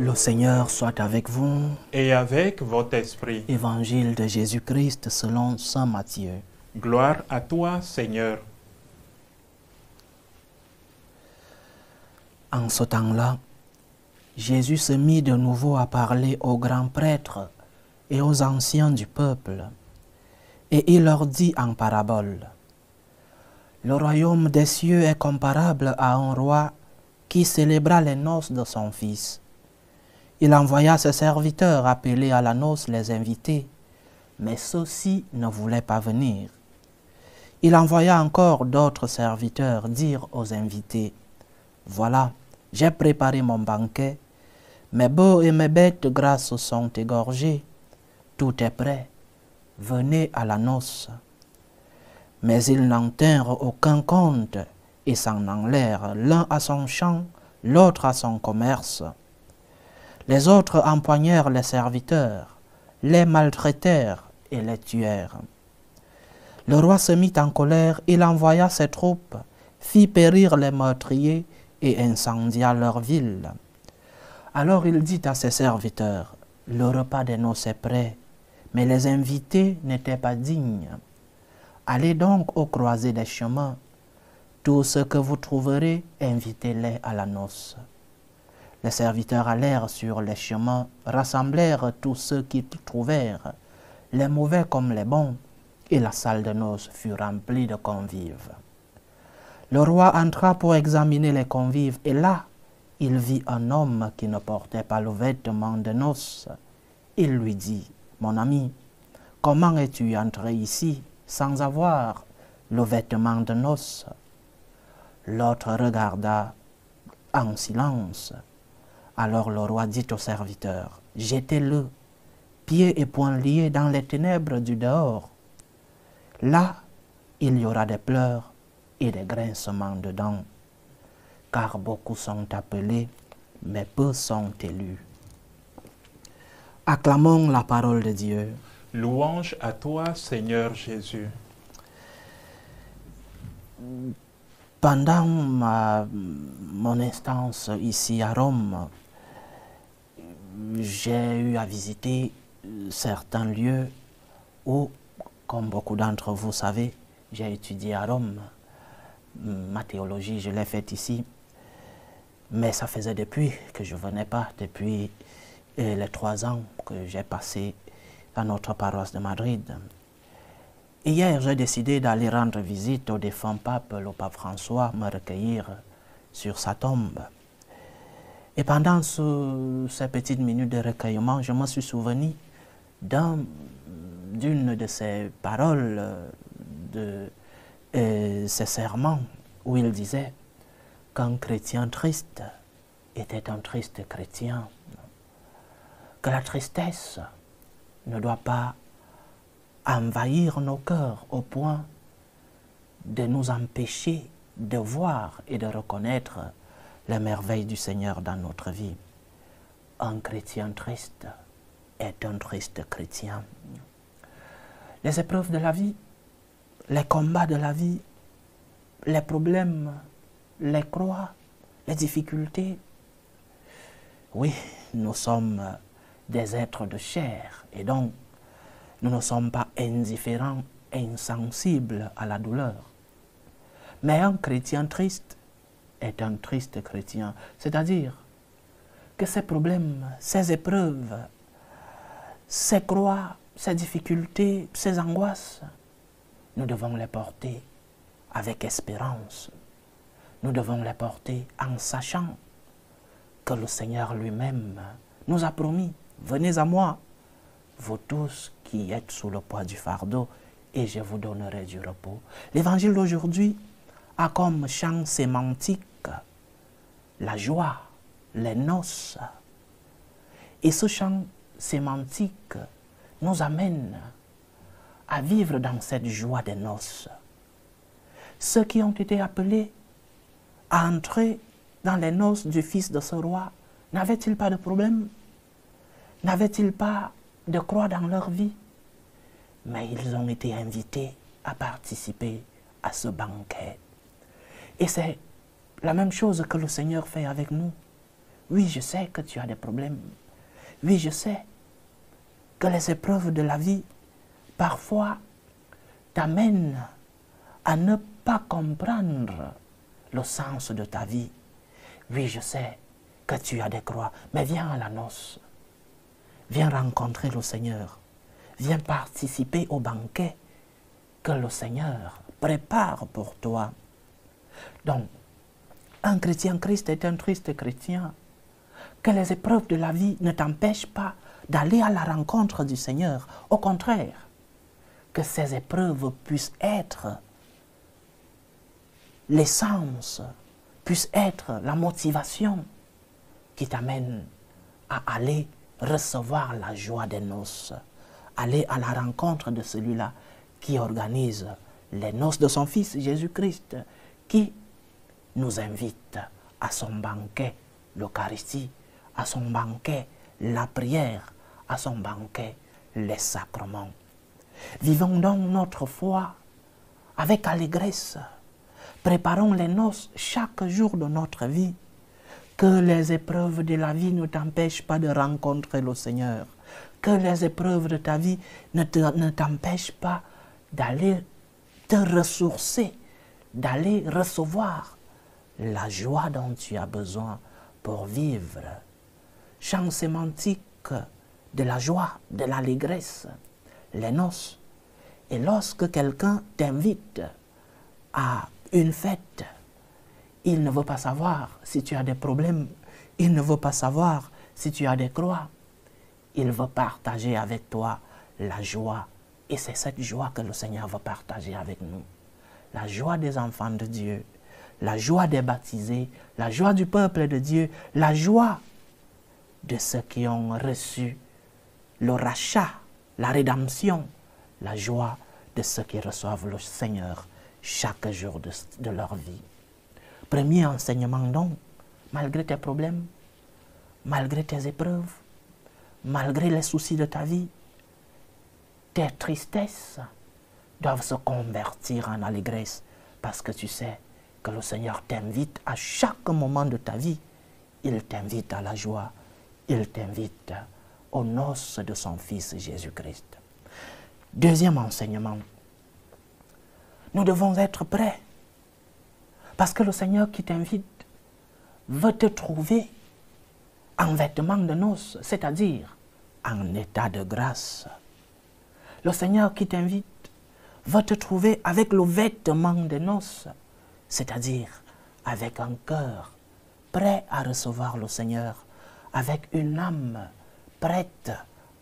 Le Seigneur soit avec vous. Et avec votre esprit. Évangile de Jésus-Christ selon saint Matthieu. Gloire à toi, Seigneur. En ce temps-là, Jésus se mit de nouveau à parler aux grands prêtres et aux anciens du peuple, et il leur dit en parabole: Le royaume des cieux est comparable à un roi qui célébra les noces de son fils. Il envoya ses serviteurs appeler à la noce les invités, mais ceux-ci ne voulaient pas venir. Il envoya encore d'autres serviteurs dire aux invités: Voilà, j'ai préparé mon banquet, mes bœufs et mes bêtes grasses sont égorgés, tout est prêt, venez à la noce. Mais ils n'en tinrent aucun compte et s'en allèrent, l'un à son champ, l'autre à son commerce. Les autres empoignèrent les serviteurs, les maltraitèrent et les tuèrent. Le roi se mit en colère, il envoya ses troupes, fit périr les meurtriers et incendia leur ville. Alors il dit à ses serviteurs: Le repas des noces est prêt, mais les invités n'étaient pas dignes. Allez donc aux croisées des chemins. Tout ce que vous trouverez, invitez-les à la noce. Les serviteurs allèrent sur les chemins, rassemblèrent tous ceux qu'ils trouvèrent, les mauvais comme les bons, et la salle de noces fut remplie de convives. Le roi entra pour examiner les convives, et là, il vit un homme qui ne portait pas le vêtement de noces. Il lui dit: Mon ami, comment es-tu entré ici sans avoir le vêtement de noces? L'autre regarda en silence. Alors le roi dit au serviteur: Jetez-le, pieds et poings liés, dans les ténèbres du dehors. Là, il y aura des pleurs et des grincements de dents, car beaucoup sont appelés, mais peu sont élus. Acclamons la parole de Dieu. Louange à toi, Seigneur Jésus. Pendant mon instance ici à Rome, j'ai eu à visiter certains lieux où, comme beaucoup d'entre vous savez, j'ai étudié à Rome. Ma théologie, je l'ai faite ici, mais ça faisait depuis que je ne venais pas, depuis les 3 ans que j'ai passé à notre paroisse de Madrid. Hier, j'ai décidé d'aller rendre visite au défunt pape, le pape François, me recueillir sur sa tombe. Et pendant ces petites minutes de recueillement, je me suis souvenu d'une de ses paroles, de ses sermons, où il disait qu'un chrétien triste était un triste chrétien, que la tristesse ne doit pas envahir nos cœurs au point de nous empêcher de voir et de reconnaître les merveilles du Seigneur dans notre vie. Un chrétien triste est un triste chrétien. Les épreuves de la vie, les combats de la vie, les problèmes, les croix, les difficultés, oui, nous sommes des êtres de chair et donc nous ne sommes pas indifférents, insensibles à la douleur. Mais un chrétien triste est un triste chrétien. C'est-à-dire que ces problèmes, ces épreuves, ces croix, ces difficultés, ces angoisses, nous devons les porter avec espérance. Nous devons les porter en sachant que le Seigneur lui-même nous a promis: Venez à moi, vous tous qui êtes sous le poids du fardeau, et je vous donnerai du repos. L'évangile d'aujourd'hui a comme champ sémantique la joie, les noces. Et ce champ sémantique nous amène à vivre dans cette joie des noces. Ceux qui ont été appelés à entrer dans les noces du fils de ce roi, n'avaient-ils pas de problème? N'avaient-ils pas de croix dans leur vie? Mais ils ont été invités à participer à ce banquet. Et c'est la même chose que le Seigneur fait avec nous. Oui, je sais que tu as des problèmes. Oui, je sais que les épreuves de la vie, parfois, t'amènent à ne pas comprendre le sens de ta vie. Oui, je sais que tu as des croix, mais viens à la noce. Viens rencontrer le Seigneur. Viens participer au banquet que le Seigneur prépare pour toi. Donc, un chrétien Christ est un triste chrétien. Que les épreuves de la vie ne t'empêchent pas d'aller à la rencontre du Seigneur. Au contraire, que ces épreuves puissent être l'essence, puissent être la motivation qui t'amène à aller recevoir la joie des noces, aller à la rencontre de celui-là qui organise les noces de son Fils Jésus-Christ, qui nous invite à son banquet, l'Eucharistie, à son banquet, la prière, à son banquet, les sacrements. Vivons donc notre foi avec allégresse. Préparons les noces chaque jour de notre vie. Que les épreuves de la vie ne t'empêchent pas de rencontrer le Seigneur. Que les épreuves de ta vie ne t'empêchent pas d'aller te ressourcer, d'aller recevoir la joie dont tu as besoin pour vivre. Chant sémantique de la joie, de l'allégresse, les noces. Et lorsque quelqu'un t'invite à une fête, il ne veut pas savoir si tu as des problèmes, il ne veut pas savoir si tu as des croix. Il veut partager avec toi la joie. Et c'est cette joie que le Seigneur veut partager avec nous. La joie des enfants de Dieu, la joie des baptisés, la joie du peuple de Dieu, la joie de ceux qui ont reçu le rachat, la rédemption, la joie de ceux qui reçoivent le Seigneur chaque jour de leur vie. Premier enseignement donc, malgré tes problèmes, malgré tes épreuves, malgré les soucis de ta vie, tes tristesses doivent se convertir en allégresse parce que tu sais que le Seigneur t'invite à chaque moment de ta vie. Il t'invite à la joie, il t'invite aux noces de son Fils Jésus-Christ. Deuxième enseignement, nous devons être prêts parce que le Seigneur qui t'invite veut te trouver en vêtements de noces, c'est-à-dire en état de grâce. Le Seigneur qui t'invite veut te trouver avec le vêtement de noces, c'est-à-dire avec un cœur prêt à recevoir le Seigneur, avec une âme prête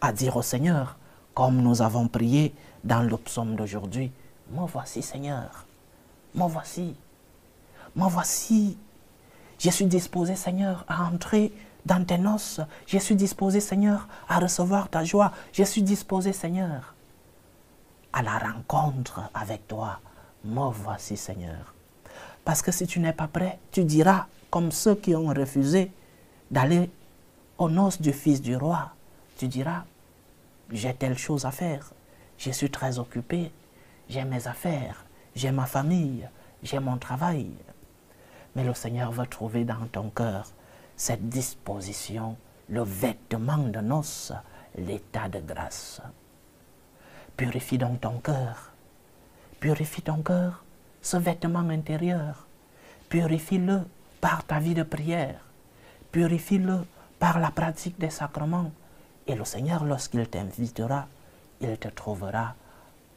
à dire au Seigneur, comme nous avons prié dans le psaume d'aujourd'hui, « Me voici Seigneur, me voici, me voici, je suis disposé Seigneur à entrer dans tes noces, je suis disposé Seigneur à recevoir ta joie, je suis disposé Seigneur à la rencontre avec toi, me voici Seigneur. » Parce que si tu n'es pas prêt, tu diras comme ceux qui ont refusé d'aller aux noces du Fils du roi, tu diras, j'ai telle chose à faire, je suis très occupé, j'ai mes affaires, j'ai ma famille, j'ai mon travail. Mais le Seigneur va trouver dans ton cœur cette disposition, le vêtement de noces, l'état de grâce. Purifie donc ton cœur, ce vêtement intérieur, purifie-le par ta vie de prière, purifie-le par la pratique des sacrements. Et le Seigneur, lorsqu'il t'invitera, il te trouvera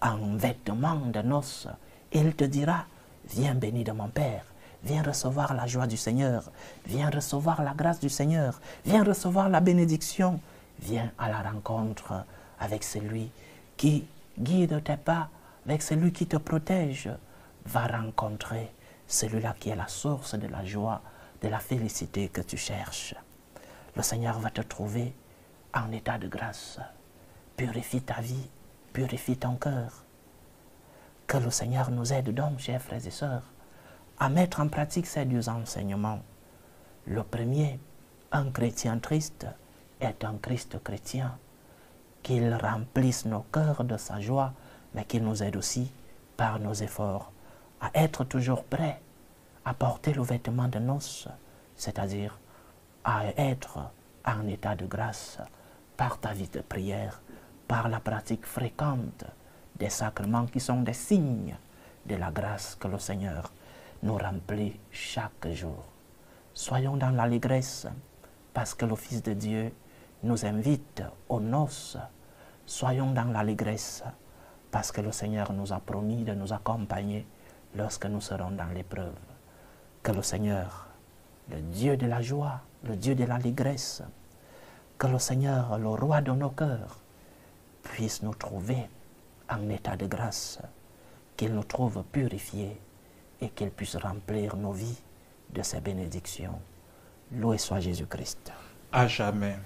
en vêtements de noces. Et il te dira, viens béni de mon Père, viens recevoir la joie du Seigneur, viens recevoir la grâce du Seigneur, viens recevoir la bénédiction, viens à la rencontre avec celui qui guide tes pas, avec celui qui te protège. Va rencontrer celui-là qui est la source de la joie, de la félicité que tu cherches. Le Seigneur va te trouver en état de grâce. Purifie ta vie, purifie ton cœur. Que le Seigneur nous aide donc, chers frères et sœurs, à mettre en pratique ces deux enseignements. Le premier, un chrétien triste est un Christ chrétien. Qu'il remplisse nos cœurs de sa joie, mais qu'il nous aide aussi, par nos efforts, à être toujours prêts à porter le vêtement de noces, c'est-à-dire à être en état de grâce par ta vie de prière, par la pratique fréquente des sacrements qui sont des signes de la grâce que le Seigneur nous remplit chaque jour. Soyons dans l'allégresse parce que le Fils de Dieu nous invite aux noces. Soyons dans l'allégresse parce que le Seigneur nous a promis de nous accompagner lorsque nous serons dans l'épreuve. Que le Seigneur, le Dieu de la joie, le Dieu de l'allégresse, que le Seigneur, le roi de nos cœurs, puisse nous trouver en état de grâce, qu'il nous trouve purifiés et qu'il puisse remplir nos vies de ses bénédictions. Loué soit Jésus-Christ. À jamais.